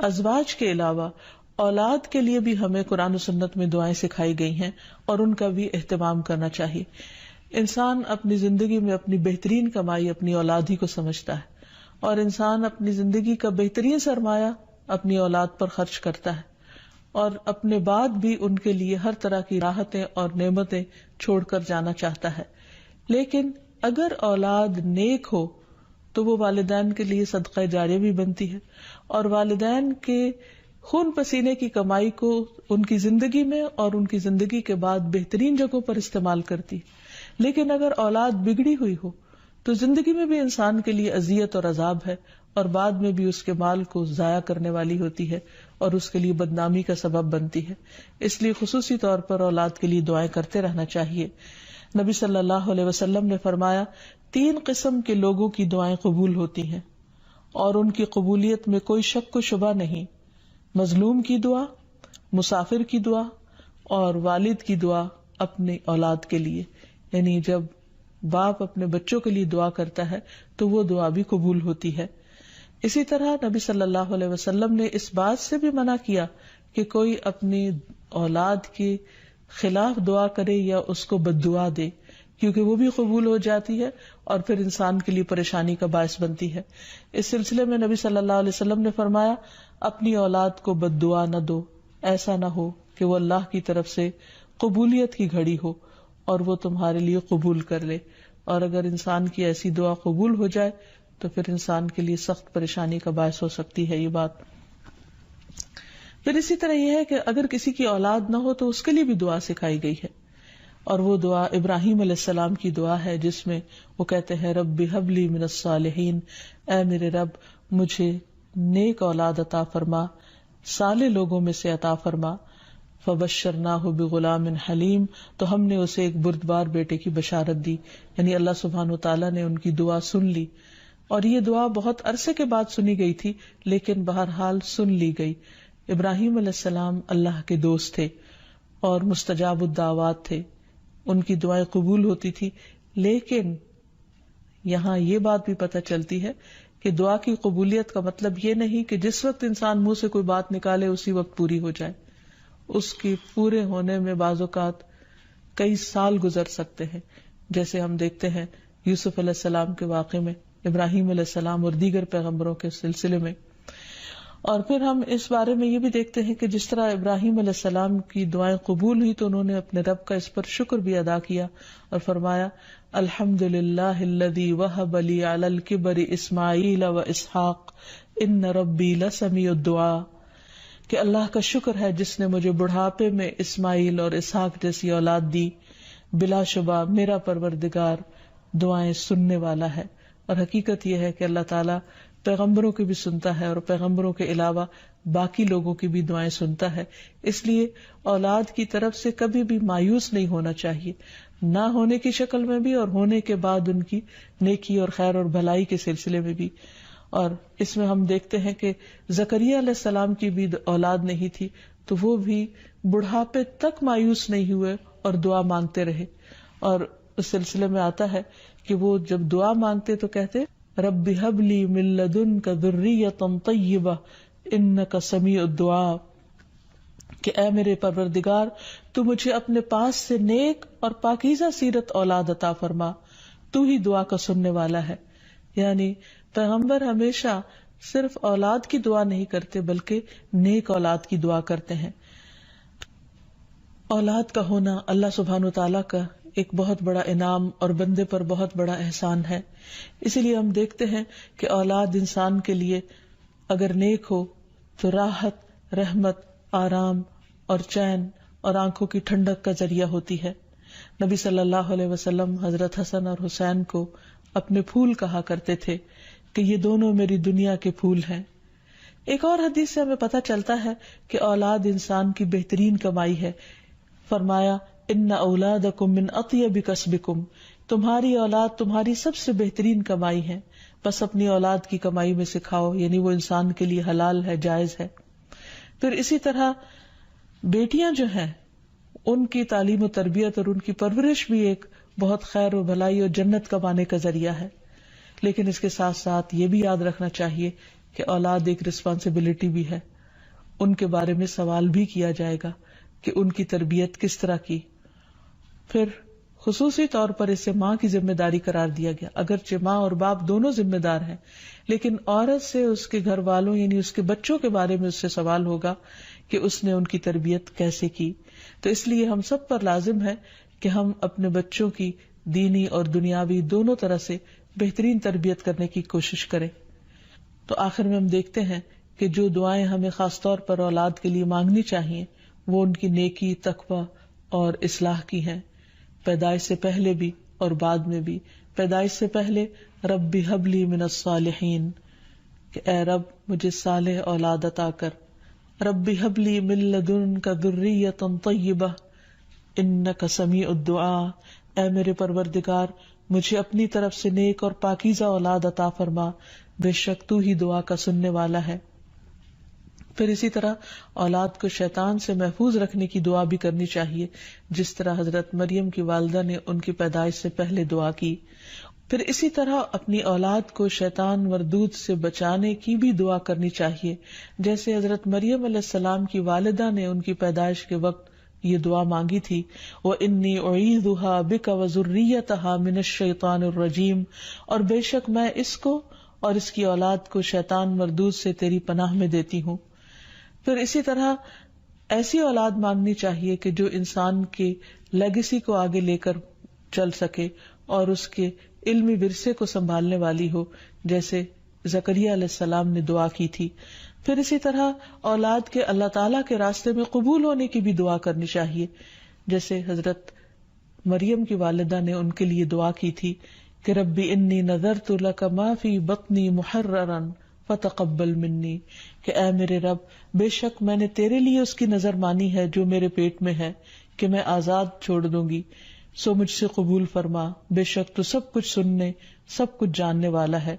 ازواج کے علاوہ اولاد کے لیے بھی ہمیں قرآن و سنت میں دعائیں سکھائی گئی ہیں اور ان کا بھی اہتمام کرنا چاہیے. انسان اپنی زندگی میں اپنی بہترین کمائی اپنی اولاد ہی کو سمجھتا ہے اور انسان اپنی زندگی کا بہترین سرمایہ اپنی اولاد پر خرچ کرتا ہے اور اپنے بعد بھی ان کے لیے ہر طرح کی راحتیں اور نعمتیں چھوڑ کر جانا چاہتا ہے. لیکن اگر اولاد نیک ہو تو وہ والدین کے لیے صدقہ جاریہ بھی بنتی ہے اور والدین کے خون پسینے کی کمائی کو ان کی زندگی میں اور ان کی زندگی کے بعد بہترین جگہوں پر استعمال کرتی. لیکن اگر اولاد بگڑی ہوئی ہو تو زندگی میں بھی انسان کے لیے اذیت اور عذاب ہے اور بعد میں بھی اس کے مال کو ضائع کرنے والی ہوتی ہے اور اس کے لیے بدنامی کا سبب بنتی ہے. اس لیے خصوصی طور پر اولاد کے لیے دعائیں کرتے رہنا چاہیے. نبی صلی اللہ علیہ وسلم نے فرمایا 3 قسم کے لوگوں کی دعائیں قبول ہوتی ہیں اور ان کی قبولیت میں کوئی شک و شبہ نہیں. مظلوم کی دعا، مسافر کی دعا اور والد کی دعا اپنی اولاد کے لیے. یعنی جب باپ اپنے بچوں کے لیے دعا کرتا ہے تو وہ دعا بھی قبول ہوتی ہے. اسی طرح نبی صلی اللہ علیہ وسلم نے اس بات سے بھی منع کیا کہ کوئی اپنی اولاد کے خلاف دعا کرے یا اس کو بد دعا دے، کیونکہ وہ بھی قبول ہو جاتی ہے اور پھر انسان کے لیے پریشانی کا باعث بنتی ہے. اس سلسلے میں نبی صلی اللہ علیہ وسلم نے فرمایا اپنی اولاد کو بد دعا نہ دو، ایسا نہ ہو کہ وہ اللہ کی طرف سے قبولیت کی گھڑی ہو اور وہ تمہارے لیے قبول کر لے. اور اگر انسان کی ایسی دعا قبول ہو جائے تو پھر انسان کے لیے سخت پریشانی کا باعث ہو سکتی ہے یہ بات. پھر اسی طرح یہ ہے کہ اگر کسی کی اولاد نہ ہو تو اس کے لیے بھی دعا سکھائی گئی ہے اور وہ دعا ابراہیم علیہ السلام کی دعا ہے جس میں وہ کہتے ہیں رب ہب لی من الصالحین، اے میرے رب مجھے نیک اولاد عطا فرما، صالح لوگوں میں سے عطا فرما. فبشرناہ بغلام حلیم، تو ہم نے اسے ایک بردبار بیٹے کی بشارت دی. یعنی اللہ سبحانہ وتعالیٰ نے ان کی دعا سن لی اور یہ دعا بہت عرصے کے بعد سنی گئی تھی لیکن بہرحال سن لی گئی. ابراہیم علیہ السلام اللہ کے دوست تھے اور مستجاب الدعوات تھے، ان کی دعائیں قبول ہوتی تھی. لیکن یہاں یہ بات بھی پتہ چلتی ہے کہ دعا کی قبولیت کا مطلب یہ نہیں کہ جس وقت انسان منہ سے کوئی بات نکالے اسی وقت پوری ہو جائے. اس کی پورے ہونے میں بعض اوقات کئی سال گزر سکتے ہیں، جیسے ہم دیکھتے ہیں یوسف علیہ السلام کے واقعے میں، ابراہیم علیہ السلام اور دیگر پیغمبروں کے سلسلے میں. اور پھر ہم اس بارے میں یہ بھی دیکھتے ہیں کہ جس طرح ابراہیم علیہ السلام کی دعائیں قبول ہوئی تو انہوں نے اپنے رب کا اس پر شکر بھی ادا کیا اور فرمایا الحمدللہ الذی وہب لی علی الکبر اسماعیل و اسحاق ان ربی لسمیع الدعاء، کہ اللہ کا شکر ہے جس نے مجھے بڑھاپے میں اسماعیل اور اسحاق جیسی اولاد دی، بلا شبہ میرا پروردگار دعائیں سننے والا ہے. اور حقیقت یہ ہے کہ اللہ تعالیٰ پیغمبروں کی بھی سنتا ہے اور پیغمبروں کے علاوہ باقی لوگوں کی بھی دعائیں سنتا ہے. اس لیے اولاد کی طرف سے کبھی بھی مایوس نہیں ہونا چاہیے، نہ ہونے کی شکل میں بھی اور ہونے کے بعد ان کی نیکی اور خیر اور بھلائی کے سلسلے میں بھی. اور اس میں ہم دیکھتے ہیں کہ زکریا علیہ السلام کی بھی اولاد نہیں تھی تو وہ بھی بڑھاپے تک مایوس نہیں ہوئے اور دعا مانگتے رہے. اور اس سلسلے میں آتا ہے کہ وہ جب دعا مانگتے تو کہتے رب ہب لی من لدنک ذریۃ طیبہ انک سمیع الدعاء، کہ اے میرے پروردگار تو مجھے اپنے پاس سے نیک اور پاکیزہ سیرت اولاد عطا فرما، تو ہی دعا کا سننے والا ہے. یعنی پیغمبر ہمیشہ صرف اولاد کی دعا نہیں کرتے بلکہ نیک اولاد کی دعا کرتے ہیں. اولاد کا ہونا اللہ سبحانہ وتعالیٰ کا ایک بہت بڑا انعام اور بندے پر بہت بڑا احسان ہے. اسی لیے ہم دیکھتے ہیں کہ اولاد انسان کے لیے اگر نیک ہو تو راحت، رحمت، آرام اور چین اور آنکھوں کی ٹھنڈک کا ذریعہ ہوتی ہے. نبی صلی اللہ علیہ وسلم حضرت حسن اور حسین کو اپنے پھول کہا کرتے تھے کہ یہ دونوں میری دنیا کے پھول ہیں. ایک اور حدیث سے ہمیں پتہ چلتا ہے کہ اولاد انسان کی بہترین کمائی ہے. فرمایا ان اولادکم من اطیب کسبکم، تمہاری اولاد تمہاری سب سے بہترین کمائی ہے، بس اپنی اولاد کی کمائی میں سے کھاؤ، یعنی وہ انسان کے لیے حلال ہے، جائز ہے. پھر اسی طرح بیٹیاں جو ہیں ان کی تعلیم و تربیت اور ان کی پرورش بھی ایک بہت خیر و بھلائی اور جنت کمانے کا ذریعہ ہے. لیکن اس کے ساتھ ساتھ یہ بھی یاد رکھنا چاہیے کہ اولاد ایک رسپانسبلٹی بھی ہے، ان کے بارے میں سوال بھی کیا جائے گا کہ ان کی تربیت کس طرح کی. پھر خصوصی طور پر اسے ماں کی ذمہ داری قرار دیا گیا، اگرچہ ماں اور باپ دونوں ذمہ دار ہیں، لیکن عورت سے اس کے گھر والوں یعنی اس کے بچوں کے بارے میں اس سے سوال ہوگا کہ اس نے ان کی تربیت کیسے کی. تو اس لیے ہم سب پر لازم ہے کہ ہم اپنے بچوں کی دینی اور دنیاوی دونوں طرح سے بہترین تربیت کرنے کی کوشش کریں. تو آخر میں ہم دیکھتے ہیں کہ جو دعائیں ہمیں خاص طور پر اولاد کے لیے مانگنی چاہیے وہ ان کی نیکی، تقوی اور اصلاح کی ہیں، پیدائش سے پہلے بھی اور بعد میں بھی. پیدائش سے پہلے رب ہب لی من الصالحین، کہ اے رب مجھے صالح اولاد عطا کر. رب ہب لی من لدنک ذریۃ طیبہ انک سمیع الدعاء، اے میرے پروردگار مجھے اپنی طرف سے نیک اور پاکیزہ اولاد عطا فرما، بے شک تو ہی دعا کا سننے والا ہے. پھر اسی طرح اولاد کو شیطان سے محفوظ رکھنے کی دعا بھی کرنی چاہیے، جس طرح حضرت مریم کی والدہ نے ان کی پیدائش سے پہلے دعا کی. پھر اسی طرح اپنی اولاد کو شیطان مردود سے بچانے کی بھی دعا کرنی چاہیے، جیسے حضرت مریم علیہ السلام کی والدہ نے ان کی پیدائش کے وقت یہ دعا مانگی تھی، وَإِنِّي أُعِيذُهَا بِكَ وَذُرِّيَّتَهَا مِنَ الشَّيْطَانِ الرَّجِيمِ، اور بے شک میں اس کو اور اس کی اولاد کو شیطان مردود سے تیری پناہ میں دیتی ہوں. پھر اسی طرح ایسی اولاد مانگنی چاہیے کہ جو انسان کے لیگیسی کو آگے لے کر چل سکے اور اس کے علمی ورثے کو سنبھالنے والی ہو، جیسے زکریا علیہ السلام نے دعا کی تھی. پھر اسی طرح اولاد کے اللہ تعالیٰ کے راستے میں قبول ہونے کی بھی دعا کرنی چاہیے، جیسے حضرت مریم کی والدہ نے ان کے لیے دعا کی تھی کہ ربی انی نذرت لک ما فی بطنی محررا فتقبل منی، کہ اے میرے رب بے شک میں نے تیرے لیے اس کی نظر مانی ہے جو میرے پیٹ میں ہے کہ میں آزاد چھوڑ دوں گی، سو مجھ سے قبول فرما، بے شک تو سب کچھ سننے سب کچھ جاننے والا ہے.